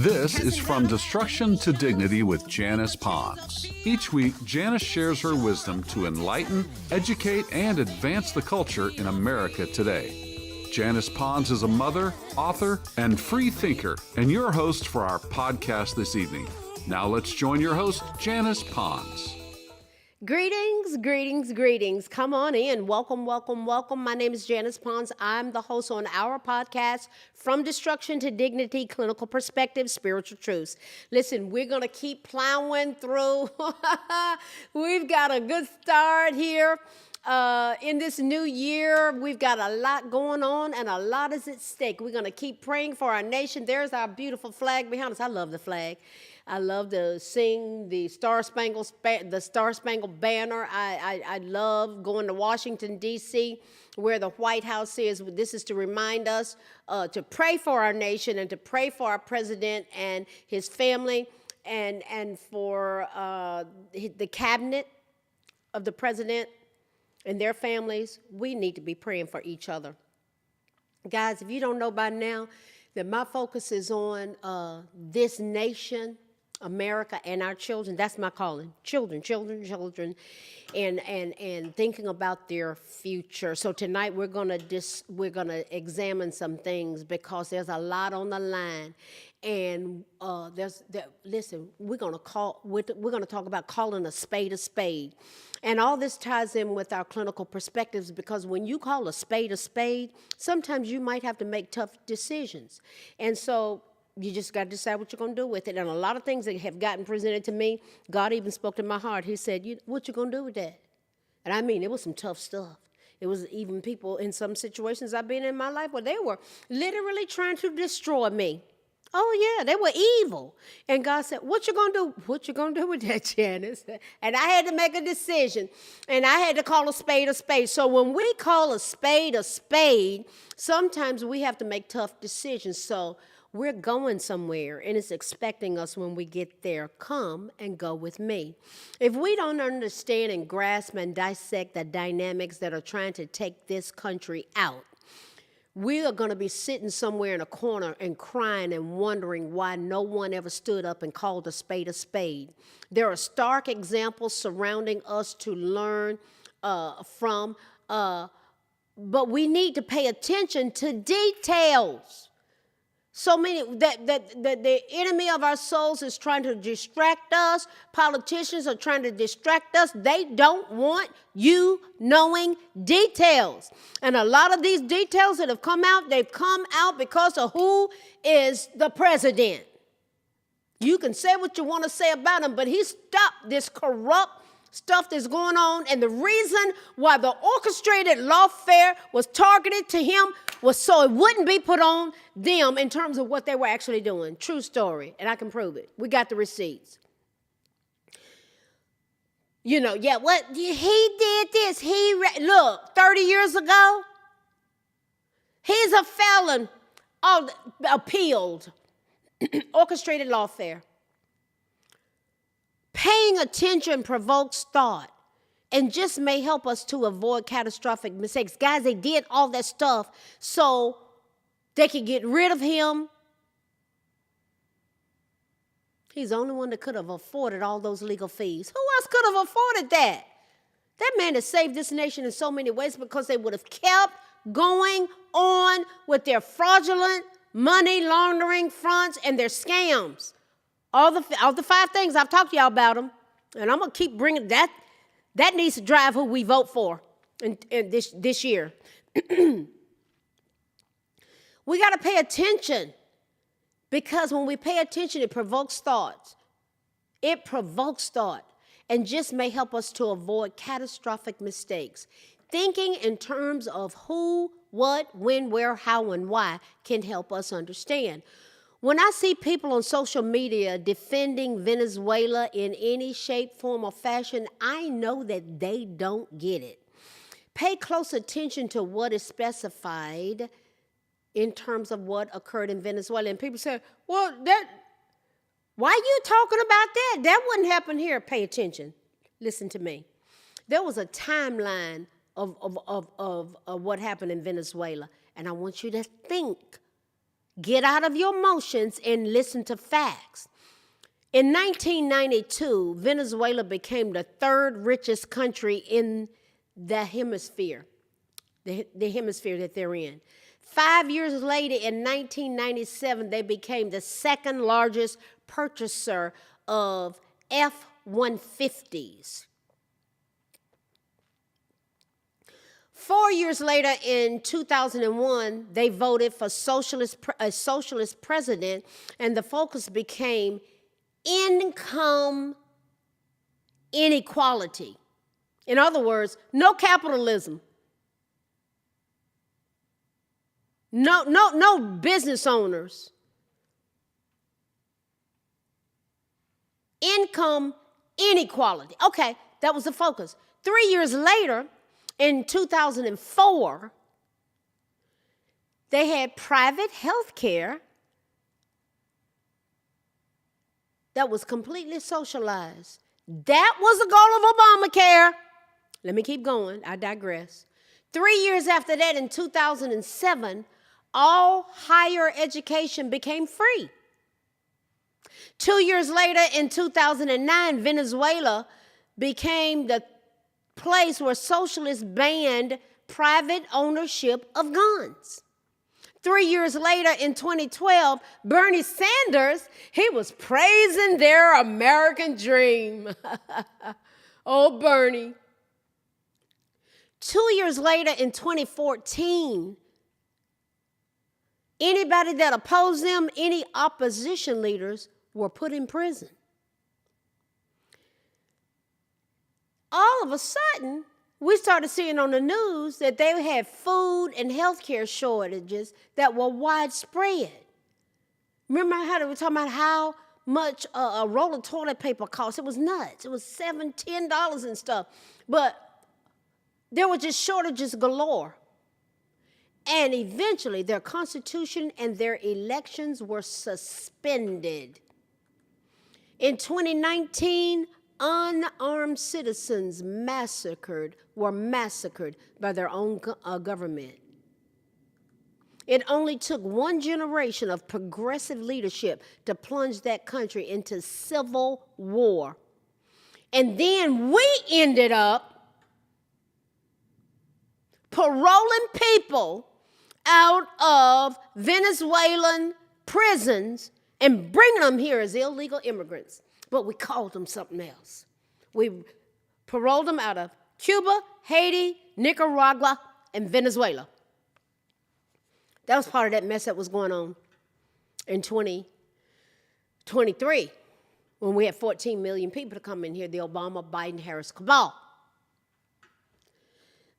This is From Destruction to Dignity with Janice Pons. Each week, Janice shares her wisdom to enlighten, educate, and advance the culture in America today. Janice Pons is a mother, author, and free thinker, and your host for our podcast this evening. Now let's join your host, Janice Pons. Greetings, greetings, greetings. Come on in. Welcome, welcome, welcome. My name is Janice Pons. I'm the host on our podcast, From Destruction to Dignity, Clinical Perspective, Spiritual Truths. Listen, we're going to keep plowing through. We've got a good start here. In this new year, we've got a lot going on and a lot is at stake. We're going to keep praying for our nation. There's our beautiful flag behind us. I love the flag. I love to sing the Star Spangled Banner. I love going to Washington, D.C., where the White House is. This is to remind us to pray for our nation and to pray for our president and his family and for the cabinet of the president and their families. We need to be praying for each other. Guys, if you don't know by now, that my focus is on this nation, America, and our children. That's my calling. Children, and thinking about their future. So tonight we're gonna examine some things because there's a lot on the line, and listen, we're gonna talk about calling a spade, and all this ties in with our clinical perspectives because when you call a spade, sometimes you might have to make tough decisions, and so you just got to decide what you're going to do with it. And a lot of things that have gotten presented to me, God even spoke to my heart. He said, what you going to do with that? And I mean, it was some tough stuff. It was even people in some situations I've been in my life where they were literally trying to destroy me. Oh, yeah, they were evil. And God said, what you going to do? What you going to do with that, Janice? And I had to make a decision. And I had to call a spade. So when we call a spade, sometimes we have to make tough decisions. So we're going somewhere, and it's expecting us when we get there. Come and go with me. If we don't understand and grasp and dissect the dynamics that are trying to take this country out, we are going to be sitting somewhere in a corner and crying and wondering why no one ever stood up and called a spade. There are stark examples surrounding us to learn from, but we need to pay attention to details. So many that the enemy of our souls is trying to distract us. Politicians are trying to distract us. They don't want you knowing details. And a lot of these details that have come out, they've come out because of who is the president. You can say what you want to say about him, but he stopped this corrupt stuff that's going on, and the reason why the orchestrated lawfare was targeted to him was so it wouldn't be put on them in terms of what they were actually doing. True story, and I can prove it. We got the receipts. He did this. Look, 30 years ago, he's a felon, all appealed, orchestrated lawfare. Paying attention provokes thought and just may help us to avoid catastrophic mistakes. Guys, they did all that stuff so they could get rid of him. He's the only one that could have afforded all those legal fees. Who else could have afforded that? That man has saved this nation in so many ways because they would have kept going on with their fraudulent money laundering fronts and their scams. All the 5 things, I've talked to y'all about them, and I'm going to keep bringing that. That needs to drive who we vote for in this year. We got to pay attention because when we pay attention, it provokes thoughts. It provokes thought and just may help us to avoid catastrophic mistakes. Thinking in terms of who, what, when, where, how, and why can help us understand. When I see people on social media defending Venezuela in any shape, form, or fashion, I know that they don't get it. Pay close attention to what is specified in terms of what occurred in Venezuela. And people say, well, why are you talking about that? That wouldn't happen here. Pay attention. Listen to me. There was a timeline of what happened in Venezuela, and I want you to think Get out of your emotions and listen to facts. In 1992, Venezuela became the third richest country in the hemisphere, the hemisphere that they're in. 5 years later, in 1997, they became the second largest purchaser of F-150s. 4 years later, in 2001, they voted for a socialist president, and the focus became income inequality. In other words, no capitalism. No business owners. Income inequality. Okay, that was the focus. 3 years later, in 2004, they had private health care that was completely socialized. That was the goal of Obamacare. Let me keep going. I digress. 3 years after that, in 2007, all higher education became free. 2 years later, in 2009, Venezuela became the place where socialists banned private ownership of guns. 3 years later, in 2012, Bernie Sanders, he was praising their American dream. Oh, Bernie. 2 years later, in 2014, anybody that opposed them, any opposition leaders, were put in prison. All of a sudden, we started seeing on the news that they had food and healthcare shortages that were widespread. Remember how they were talking about how much a roll of toilet paper cost? It was nuts. It was $7, $10 and stuff. But there were just shortages galore. And eventually, their constitution and their elections were suspended. In 2019, unarmed citizens were massacred by their own government. It only took one generation of progressive leadership to plunge that country into civil war. And then we ended up paroling people out of Venezuelan prisons and bringing them here as illegal immigrants. But we called them something else. We paroled them out of Cuba, Haiti, Nicaragua, and Venezuela. That was part of that mess that was going on in 2023 when we had 14 million people to come in here, the Obama-Biden-Harris cabal.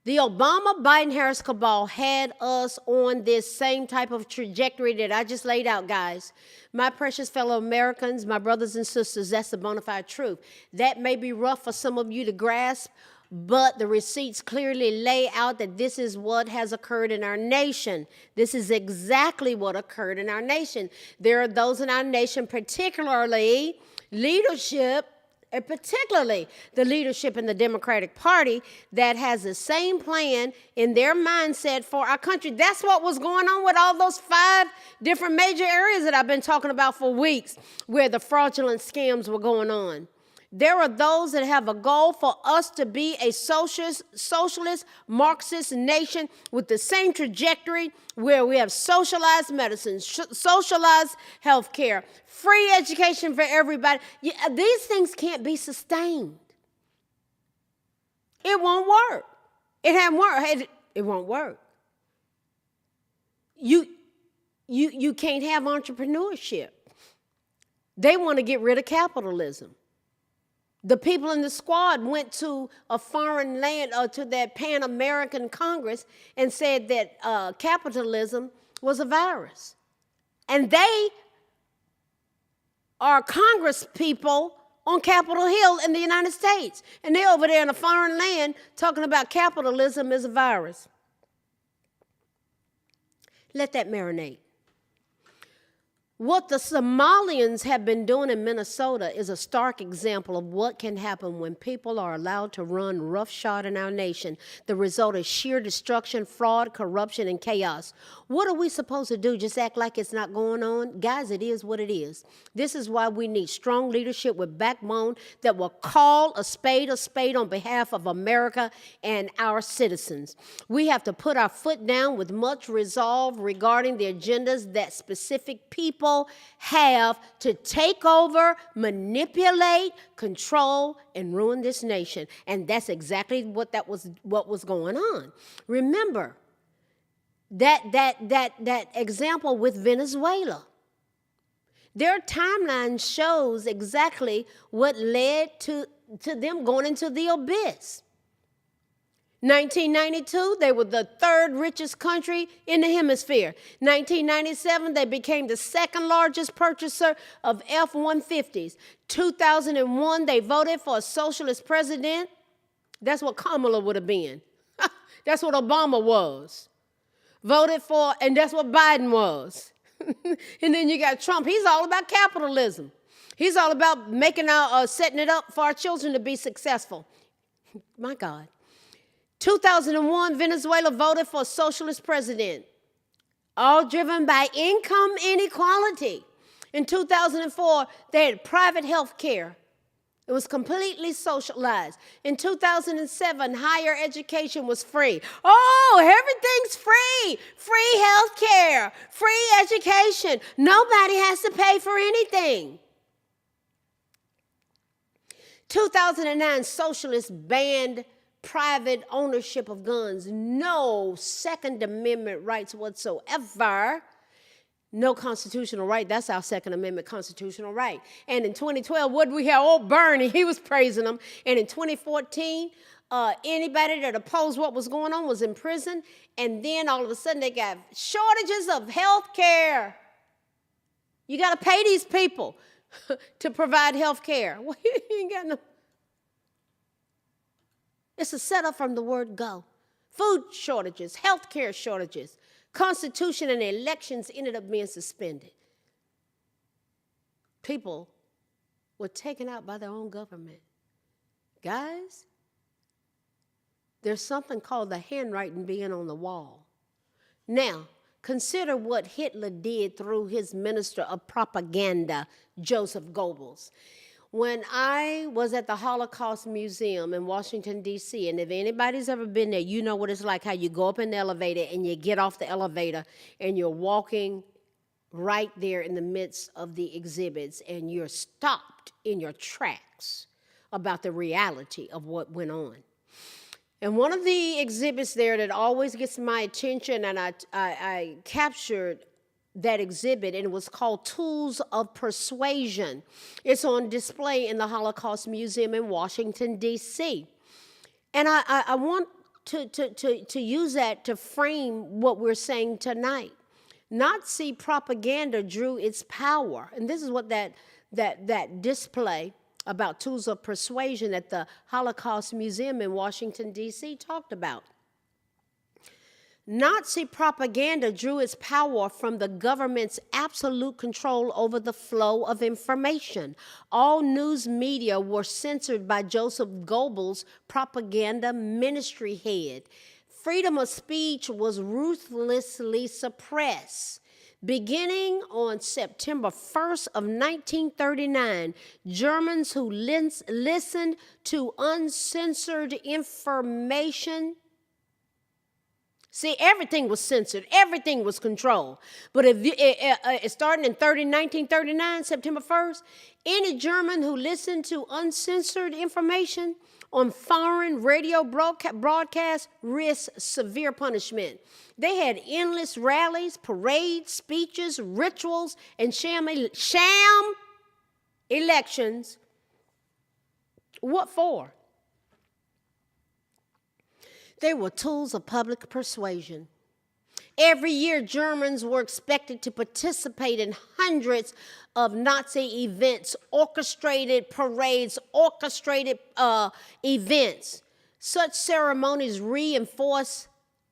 The Obama-Biden-Harris cabal had us on this same type of trajectory that I just laid out, guys. My precious fellow Americans, my brothers and sisters, that's the bona fide truth. That may be rough for some of you to grasp, but the receipts clearly lay out that this is what has occurred in our nation. This is exactly what occurred in our nation. There are those in our nation, particularly leadership, and particularly the leadership in the Democratic Party, that has the same plan in their mindset for our country. That's what was going on with all those 5 different major areas that I've been talking about for weeks, where the fraudulent scams were going on. There are those that have a goal for us to be a socialist, Marxist nation with the same trajectory where we have socialized medicine, socialized health care, free education for everybody. These things can't be sustained. It won't work. It hasn't worked. It won't work. You can't have entrepreneurship. They want to get rid of capitalism. The people in the squad went to a foreign land, to that Pan-American Congress, and said that capitalism was a virus. And they are Congress people on Capitol Hill in the United States. And they're over there in a foreign land talking about capitalism as a virus. Let that marinate. What the Somalians have been doing in Minnesota is a stark example of what can happen when people are allowed to run roughshod in our nation. The result is sheer destruction, fraud, corruption, and chaos. What are we supposed to do? Just act like it's not going on? Guys, it is what it is. This is why we need strong leadership with backbone that will call a spade on behalf of America and our citizens. We have to put our foot down with much resolve regarding the agendas that specific people have to take over, manipulate, control, and ruin this nation. And that's exactly what was going on. Remember that example with Venezuela. Their timeline shows exactly what led to them going into the abyss. 1992, they were the third richest country in the hemisphere. 1997, they became the second largest purchaser of F-150s. 2001, they voted for a socialist president. That's what Kamala would have been. That's what Obama was. Voted for, and that's what Biden was. And then you got Trump. He's all about capitalism. He's all about setting it up for our children to be successful. My God. 2001, Venezuela voted for a socialist president, all driven by income inequality. In 2004, they had private health care. It was completely socialized. In 2007, higher education was free. Oh, everything's free. Free health care, free education. Nobody has to pay for anything. 2009, socialists banned private ownership of guns. No Second Amendment rights whatsoever. No constitutional right. That's our Second Amendment constitutional right. And in 2012, what did we have? Old Bernie, he was praising them. And in 2014, anybody that opposed what was going on was in prison. And then all of a sudden, they got shortages of health care. You got to pay these people to provide health care. Well, you ain't got no. It's a setup from the word go. Food shortages, health care shortages, Constitution and elections ended up being suspended. People were taken out by their own government. Guys, there's something called the handwriting being on the wall. Now, consider what Hitler did through his minister of propaganda, Joseph Goebbels. When I was at the Holocaust Museum in Washington, D.C., and if anybody's ever been there, you know what it's like, how you go up in the elevator and you get off the elevator and you're walking right there in the midst of the exhibits and you're stopped in your tracks about the reality of what went on. And one of the exhibits there that always gets my attention, and I captured that exhibit, and it was called Tools of Persuasion. It's on display in the Holocaust Museum in Washington, D.C. And I want to use that to frame what we're saying tonight. Nazi propaganda drew its power, and this is what that display about Tools of Persuasion at the Holocaust Museum in Washington, D.C. talked about. Nazi propaganda drew its power from the government's absolute control over the flow of information. All news media were censored by Joseph Goebbels' propaganda ministry head. Freedom of speech was ruthlessly suppressed. Beginning on September 1st of 1939, Germans who listened to uncensored information. See, everything was censored. Everything was controlled. But starting in 1939, September 1st, any German who listened to uncensored information on foreign radio broadcasts risked severe punishment. They had endless rallies, parades, speeches, rituals, and sham elections. What for? They were tools of public persuasion. Every year, Germans were expected to participate in hundreds of Nazi events, orchestrated parades, orchestrated events. Such ceremonies reinforce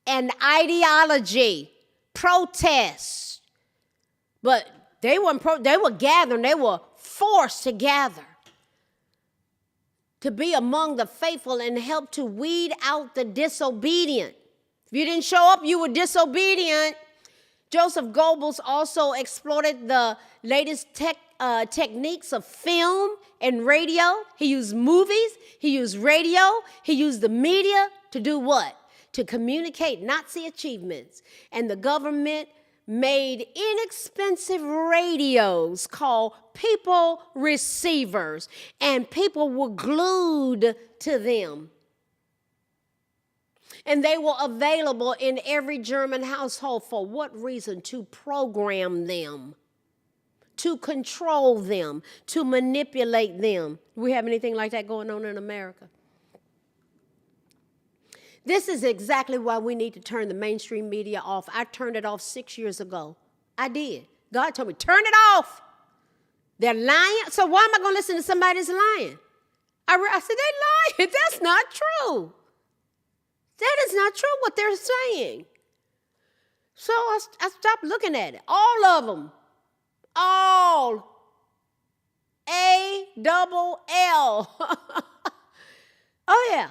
an ideology, protest. But They were gathering. They were forced to gather to be among the faithful and help to weed out the disobedient. If you didn't show up, you were disobedient. Joseph Goebbels also exploited the latest techniques of film and radio. He used movies. He used radio. He used the media to do what? To communicate Nazi achievements. And the government made inexpensive radios called people receivers, and people were glued to them. And they were available in every German household. For what reason? To program them, to control them, to manipulate them. Do we have anything like that going on in America? This is exactly why we need to turn the mainstream media off. I turned it off 6 years ago. I did. God told me, turn it off. They're lying. So why am I going to listen to somebody that's lying? I said, they're lying. That's not true. That is not true what they're saying. So I stopped looking at it. All of them. All. A-double-L. Oh, yeah.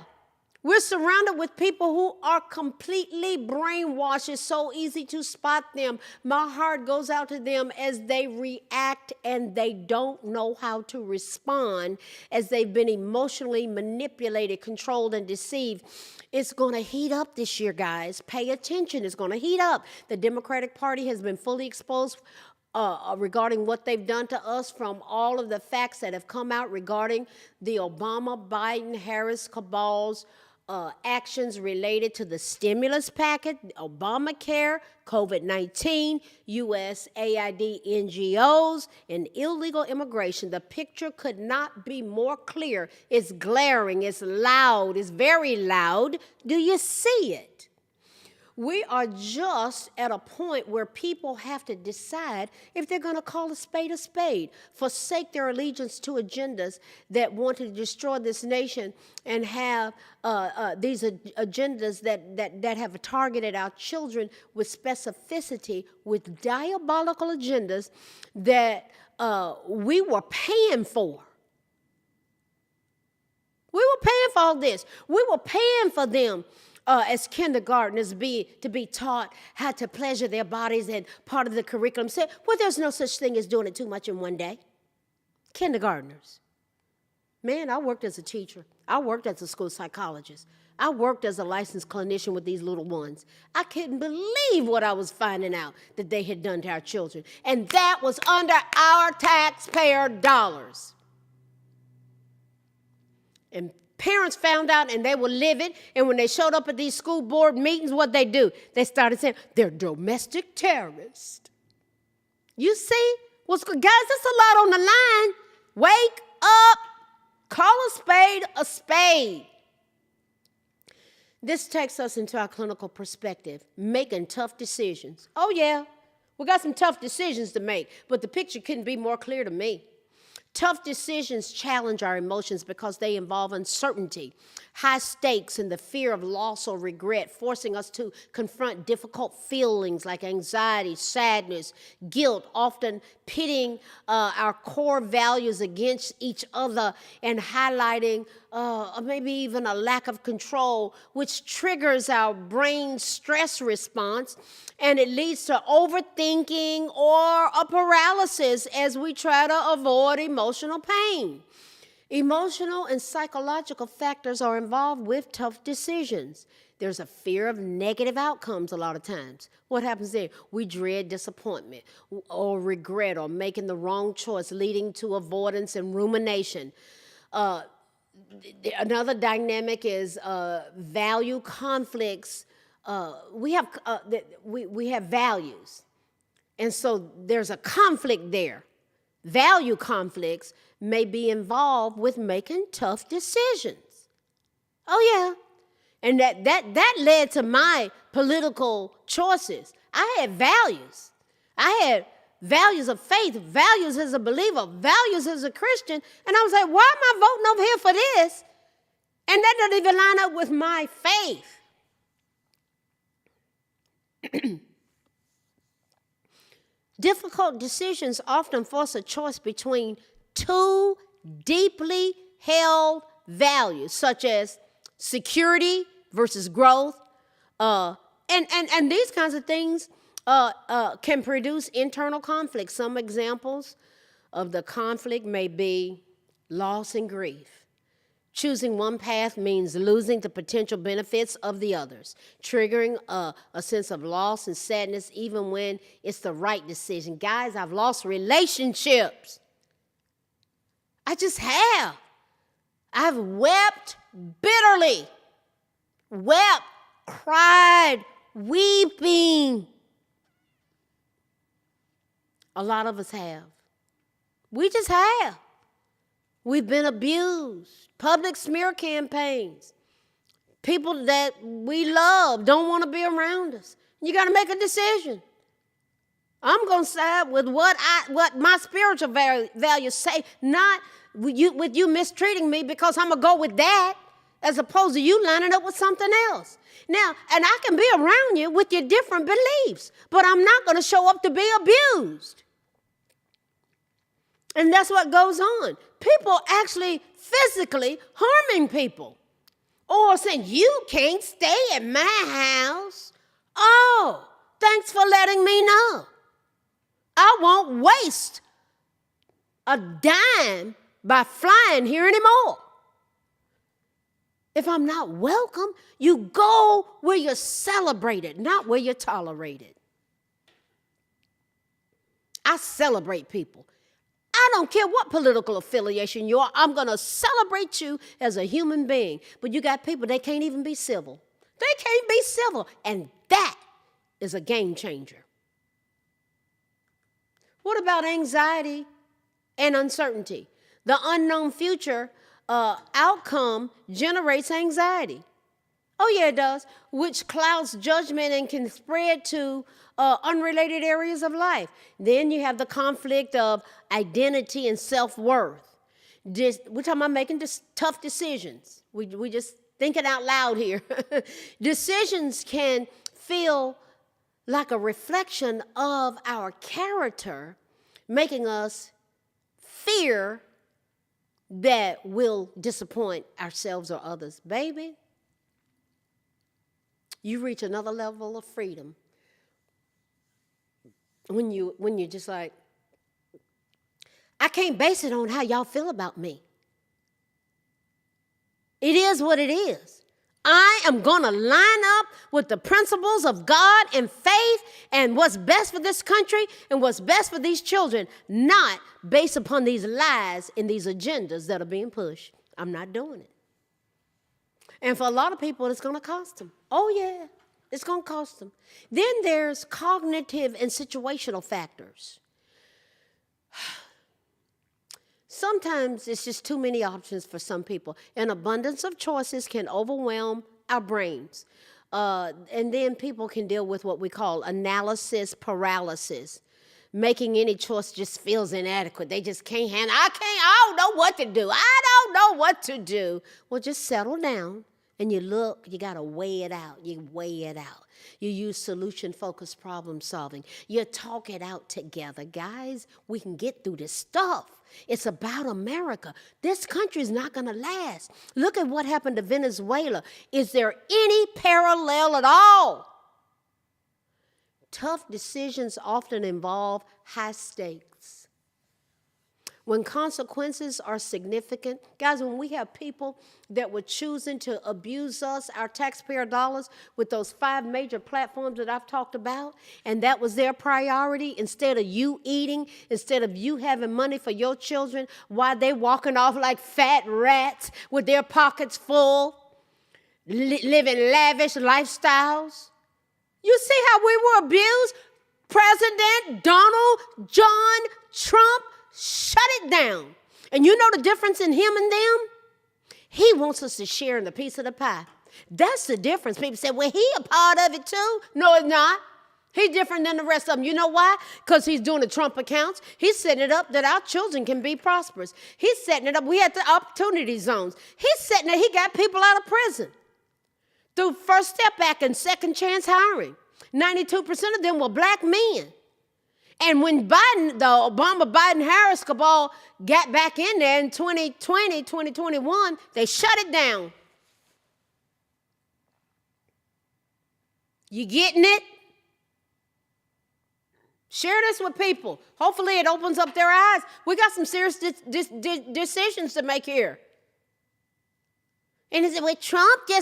We're surrounded with people who are completely brainwashed. It's so easy to spot them. My heart goes out to them as they react and they don't know how to respond, as they've been emotionally manipulated, controlled, and deceived. It's going to heat up this year, guys. Pay attention. It's going to heat up. The Democratic Party has been fully exposed regarding what they've done to us, from all of the facts that have come out regarding the Obama, Biden, Harris cabals, actions related to the stimulus package, Obamacare, COVID-19, USAID NGOs, and illegal immigration. The picture could not be more clear. It's glaring, it's loud, it's very loud. Do you see it? We are just at a point where people have to decide if they're going to call a spade, forsake their allegiance to agendas that want to destroy this nation, and have these agendas that have targeted our children with specificity, with diabolical agendas that we were paying for. We were paying for all this. We were paying for them as kindergartners to be taught how to pleasure their bodies, and part of the curriculum said, well, there's no such thing as doing it too much in one day. Kindergartners. Man, I worked as a teacher. I worked as a school psychologist. I worked as a licensed clinician with these little ones. I couldn't believe what I was finding out that they had done to our children. And that was under our taxpayer dollars. And parents found out, and they were livid. And when they showed up at these school board meetings, what they do? They started saying, they're domestic terrorists. You see? Guys, that's a lot on the line. Wake up. Call a spade a spade. This takes us into our clinical perspective, making tough decisions. Oh, yeah, we got some tough decisions to make, but the picture couldn't be more clear to me. Tough decisions challenge our emotions because they involve uncertainty, high stakes, and the fear of loss or regret, forcing us to confront difficult feelings like anxiety, sadness, guilt, often pitting our core values against each other and highlighting maybe even a lack of control, which triggers our brain's stress response, and it leads to overthinking or a paralysis as we try to avoid emotional pain. Emotional and psychological factors are involved with tough decisions. There's a fear of negative outcomes a lot of times. What happens there? We dread disappointment or regret or making the wrong choice, leading to avoidance and rumination. Another dynamic is value conflicts. We have values, and so there's a conflict there. Value conflicts may be involved with making tough decisions. Oh yeah, and that led to my political choices. I had values. I had values of faith, values as a believer, values as a Christian, and I was like, why am I voting over here for this? And that doesn't even line up with my faith. Difficult decisions often force a choice between two deeply held values, such as security versus growth. And these kinds of things can produce internal conflict. Some examples of the conflict may be loss and grief. Choosing one path means losing the potential benefits of the others, triggering a sense of loss and sadness even when it's the right decision. Guys, I've lost relationships. I just have. I've wept bitterly, cried, weeping. A lot of us have. We just have. We've been abused. Public smear campaigns. People that we love don't want to be around us. You got to make a decision. I'm going to side with what my spiritual values say, not with you mistreating me, because I'm going to go with that as opposed to you lining up with something else. Now, and I can be around you with your different beliefs, but I'm not going to show up to be abused. And that's what goes on. People actually physically harming people. Or saying, you can't stay at my house. Oh, thanks for letting me know. I won't waste a dime by flying here anymore. If I'm not welcome, you go where you're celebrated, not where you're tolerated. I celebrate people. I don't care what political affiliation you are. I'm going to celebrate you as a human being. But you got people, they can't even be civil. They can't be civil. And that is a game changer. What about anxiety and uncertainty? The unknown future outcome generates anxiety. Oh, yeah, it does, which clouds judgment and can spread to unrelated areas of life. Then you have the conflict of identity and self-worth. We're talking about making tough decisions. We just thinking out loud here. Decisions can feel like a reflection of our character, making us fear that we'll disappoint ourselves or others. Baby, you reach another level of freedom when you're just like, I can't base it on how y'all feel about me. It is what it is. I am going to line up with the principles of God and faith and what's best for this country and what's best for these children, not based upon these lies and these agendas that are being pushed. I'm not doing it. And for a lot of people, it's going to cost them. Oh, yeah, it's going to cost them. Then there's cognitive and situational factors. Sometimes it's just too many options for some people. An abundance of choices can overwhelm our brains. And then people can deal with what we call analysis paralysis. Making any choice just feels inadequate. They just can't handle it. I don't know what to do. I don't know what to do. Well, just settle down and you look, you got to weigh it out. You weigh it out. You use solution-focused problem solving. You talk it out together. Guys, we can get through this stuff. It's about America. This country is not going to last. Look at what happened to Venezuela. Is there any parallel at all? Tough decisions often involve high stakes. When consequences are significant, guys, when we have people that were choosing to abuse us, our taxpayer dollars, with those 5 major platforms that I've talked about, and that was their priority, instead of you eating, instead of you having money for your children, while they walking off like fat rats with their pockets full, living lavish lifestyles. You see how we were abused? President Donald John Trump shut it down. And you know the difference in him and them? He wants us to share in the piece of the pie. That's the difference. People say, well, he a part of it too. No, he's not. He's different than the rest of them. You know why? Because he's doing the Trump accounts. He's setting it up that our children can be prosperous. He's setting it up. We had the opportunity zones. He's setting it. He got people out of prison through First Step Back and second chance hiring. 92% of them were black men. And when the Obama-Biden-Harris cabal got back in there in 2020, 2021, they shut it down. You getting it? Share this with people. Hopefully it opens up their eyes. We got some serious decisions to make here. And is it with Trump? No,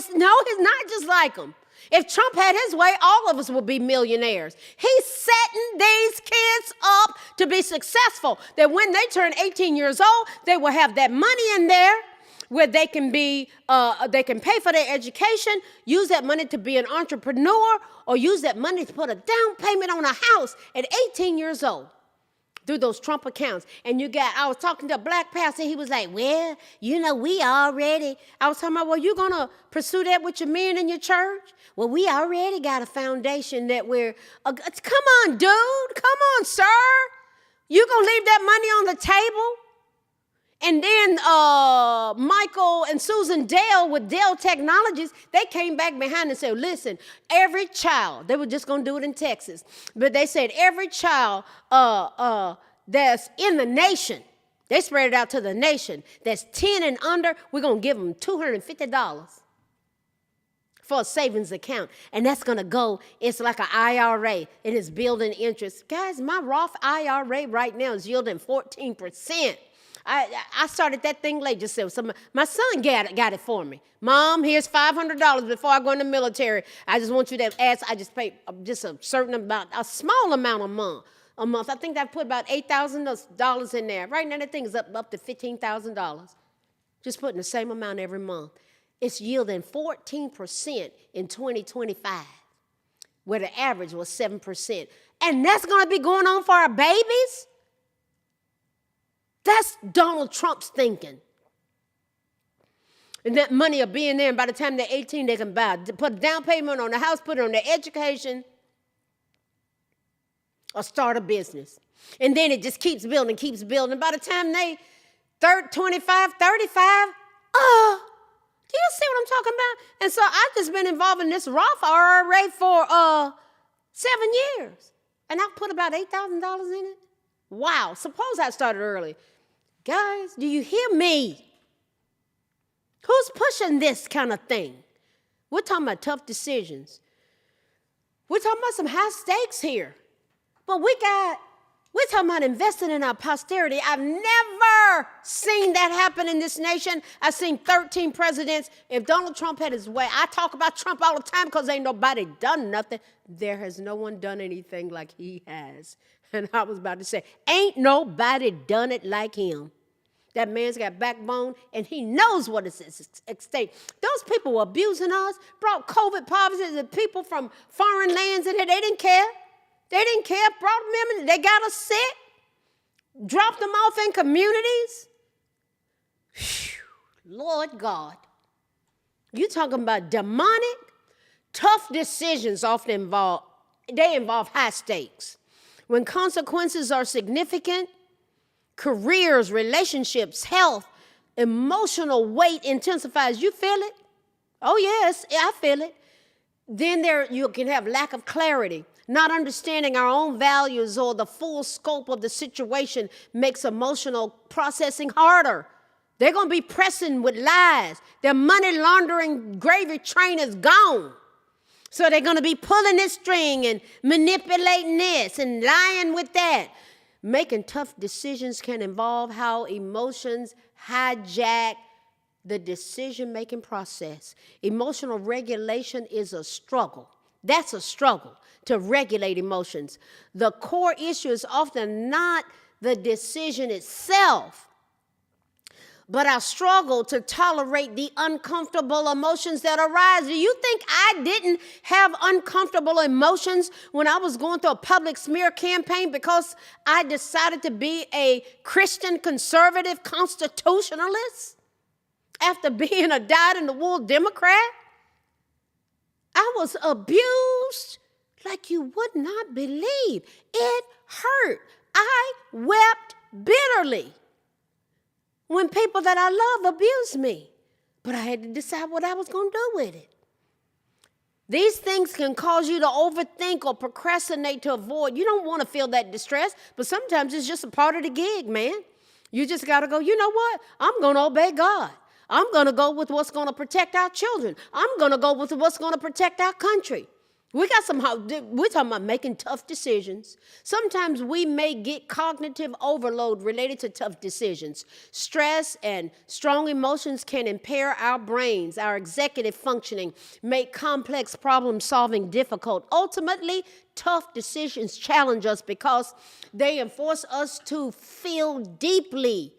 he's not just like him. If Trump had his way, all of us would be millionaires. He's setting these kids up to be successful, that when they turn 18 years old, they will have that money in there where they can pay for their education, use that money to be an entrepreneur, or use that money to put a down payment on a house at 18 years old through those Trump accounts. And I was talking to a black pastor. He was like, well, we already. I was talking about, well, you're going to pursue that with your men in your church? Well, we already got a foundation that come on, dude. Come on, sir. You going to leave that money on the table? And then Michael and Susan Dale with Dell Technologies, they came back behind and said, listen, every child, they were just going to do it in Texas, but they said every child that's in the nation, they spread it out to the nation, that's 10 and under, we're going to give them $250 for a savings account. And that's going to go, it's like an IRA. It is building interest. Guys, my Roth IRA right now is yielding 14%. I started that thing late. Just said, my son got it for me. Mom, here's $500 before I go in the military. I just want you to ask. I just pay just a certain amount, a small amount a month. I think I put about $8,000 in there. Right now, that thing is up to $15,000. Just putting the same amount every month. It's yielding 14% in 2025, where the average was 7%. And that's going to be going on for our babies? That's Donald Trump's thinking. And that money will be in there, and by the time they're 18, they can put a down payment on the house, put it on their education, or start a business. And then it just keeps building. By the time they 25, 35, do you see what I'm talking about? And so I've just been involved in this Roth IRA for 7 years. And I've put about $8,000 in it. Wow, suppose I started early. Guys, do you hear me? Who's pushing this kind of thing? We're talking about tough decisions. We're talking about some high stakes here. But we're talking about investing in our posterity. I've never seen that happen in this nation. I've seen 13 presidents. If Donald Trump had his way, I talk about Trump all the time because ain't nobody done nothing. There has no one done anything like he has. And I was about to say, ain't nobody done it like him. That man's got backbone, and he knows what is at stake. Those people were abusing us, brought COVID poverty to people from foreign lands in here. They didn't care. Brought them in. They got us sick, dropped them off in communities. Whew, Lord God. You talking about demonic? Tough decisions often involve high stakes. When consequences are significant, careers, relationships, health, emotional weight intensifies. You feel it? Oh, yes, I feel it. Then you can have lack of clarity. Not understanding our own values or the full scope of the situation makes emotional processing harder. They're going to be pressing with lies. Their money laundering gravy train is gone. So they're going to be pulling this string and manipulating this and lying with that. Making tough decisions can involve how emotions hijack the decision-making process. Emotional regulation is a struggle. That's a struggle to regulate emotions. The core issue is often not the decision itself, but our struggle to tolerate the uncomfortable emotions that arise. Do you think I didn't have uncomfortable emotions when I was going through a public smear campaign because I decided to be a Christian conservative constitutionalist after being a dyed-in-the-wool Democrat? I was abused like you would not believe. It hurt. I wept bitterly when people that I love abused me. But I had to decide what I was going to do with it. These things can cause you to overthink or procrastinate to avoid. You don't want to feel that distress, but sometimes it's just a part of the gig, man. You just got to go, you know what? I'm going to obey God. I'm going to go with what's going to protect our children. I'm going to go with what's going to protect our country. We're talking about making tough decisions. Sometimes we may get cognitive overload related to tough decisions. Stress and strong emotions can impair our brains, our executive functioning, make complex problem solving difficult. Ultimately, tough decisions challenge us because they enforce us to feel deeply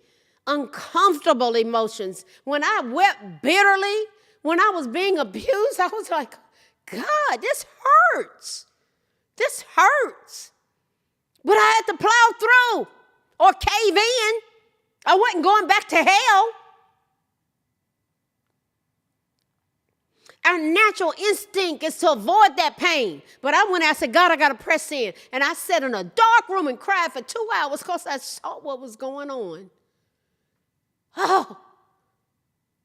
uncomfortable emotions. When I wept bitterly, when I was being abused, I was like, God, this hurts. This hurts. But I had to plow through or cave in. I wasn't going back to hell. Our natural instinct is to avoid that pain. But I went and I said, God, I got to press in. And I sat in a dark room and cried for 2 hours because I saw what was going on. Oh,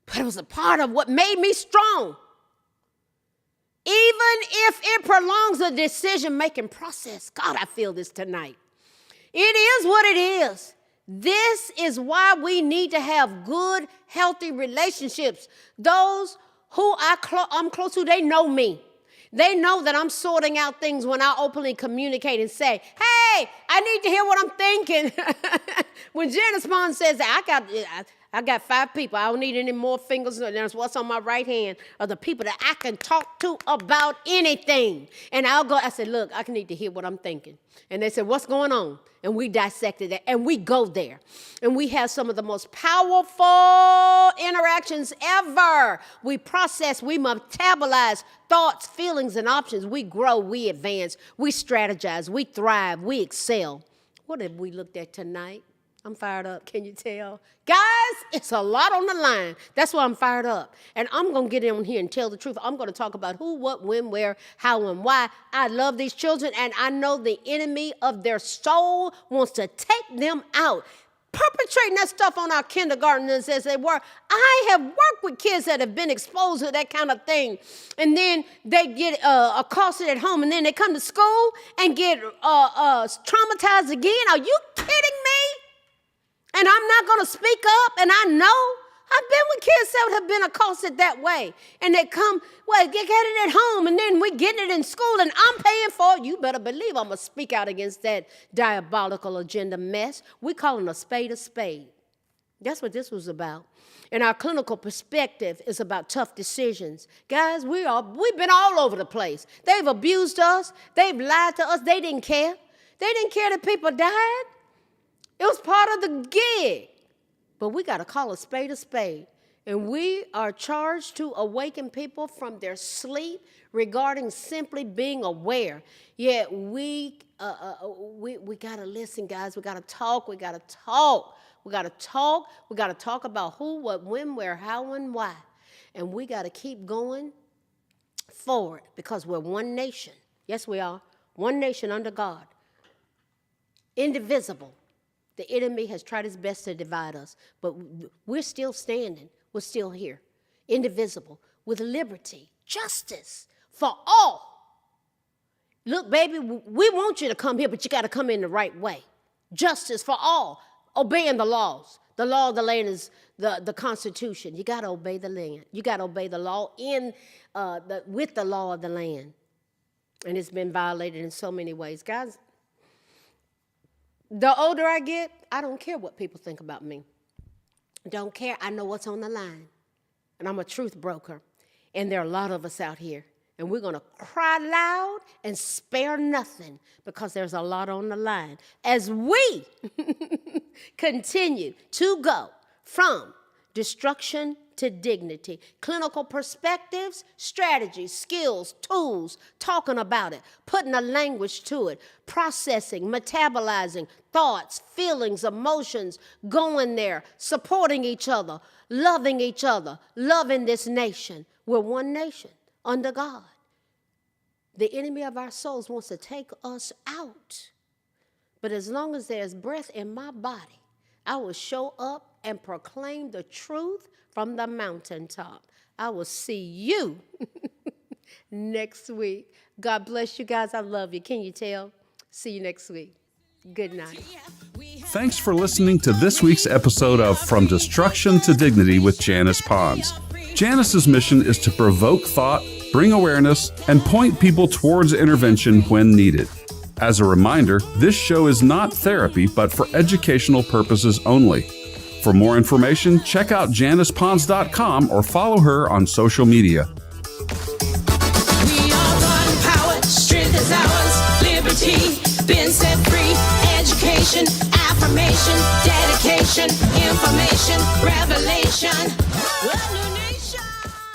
but it was a part of what made me strong. Even if it prolongs the decision-making process. God, I feel this tonight. It is what it is. This is why we need to have good, healthy relationships. Those who I'm close to, they know me. They know that I'm sorting out things when I openly communicate and say, hey, I need to hear what I'm thinking. When Janice Pond says that, I got 5 people. I don't need any more fingers. That's what's on my right hand are the people that I can talk to about anything. And I said, look, I need to hear what I'm thinking. And they said, what's going on? And we dissected it, and we go there. And we have some of the most powerful interactions ever. We process, we metabolize thoughts, feelings, and options. We grow, we advance, we strategize, we thrive, we excel. What have we looked at tonight? I'm fired up. Can you tell? Guys, it's a lot on the line. That's why I'm fired up. And I'm going to get in here and tell the truth. I'm going to talk about who, what, when, where, how, and why. I love these children, and I know the enemy of their soul wants to take them out. Perpetrating that stuff on our kindergartners as they were. I have worked with kids that have been exposed to that kind of thing. And then they get accosted at home, and then they come to school and get traumatized again. Are you kidding me? And I'm not going to speak up, and I know. I've been with kids that have been accosted that way. And they come, well, get it at home, and then we getting it in school, and I'm paying for it. You better believe I'm going to speak out against that diabolical agenda mess. We calling a spade a spade. That's what this was about. And our clinical perspective is about tough decisions. Guys, we've been all over the place. They've abused us. They've lied to us. They didn't care. They didn't care that people died. It was part of the gig. But we got to call a spade a spade. And we are charged to awaken people from their sleep regarding simply being aware. Yet we got to listen, guys. We got to talk. We got to talk. We got to talk. We got to talk about who, what, when, where, how, and why. And we got to keep going forward because we're one nation. Yes, we are. One nation under God. Indivisible. The enemy has tried his best to divide us, but we're still standing. We're still here, indivisible, with liberty, justice for all. Look, baby, we want you to come here, but you got to come in the right way. Justice for all, obeying the laws. The law of the land is the Constitution. You got to obey the land. You got to obey the law with the law of the land. And it's been violated in so many ways. Guys, the older I get, I don't care what people think about me. Don't care. I know what's on the line. And I'm a truth broker. And there are a lot of us out here. And we're going to cry loud and spare nothing because there's a lot on the line. As we continue to go from destruction to dignity, clinical perspectives, strategies, skills, tools, talking about it, putting a language to it, processing, metabolizing thoughts, feelings, emotions, going there, supporting each other, loving this nation. We're one nation under God. The enemy of our souls wants to take us out. But as long as there's breath in my body, I will show up and proclaim the truth from the mountaintop. I will see you next week. God bless you guys. I love you. Can you tell? See you next week. Good night. Thanks for listening to this week's episode of From Destruction to Dignity with Janice Pons. Janice's mission is to provoke thought, bring awareness, and point people towards intervention when needed. As a reminder, this show is not therapy, but for educational purposes only. For more information, check out JanicePons.com or follow her on social media. We are one power, strength is ours, liberty, been set free, education, affirmation, dedication, information, revelation.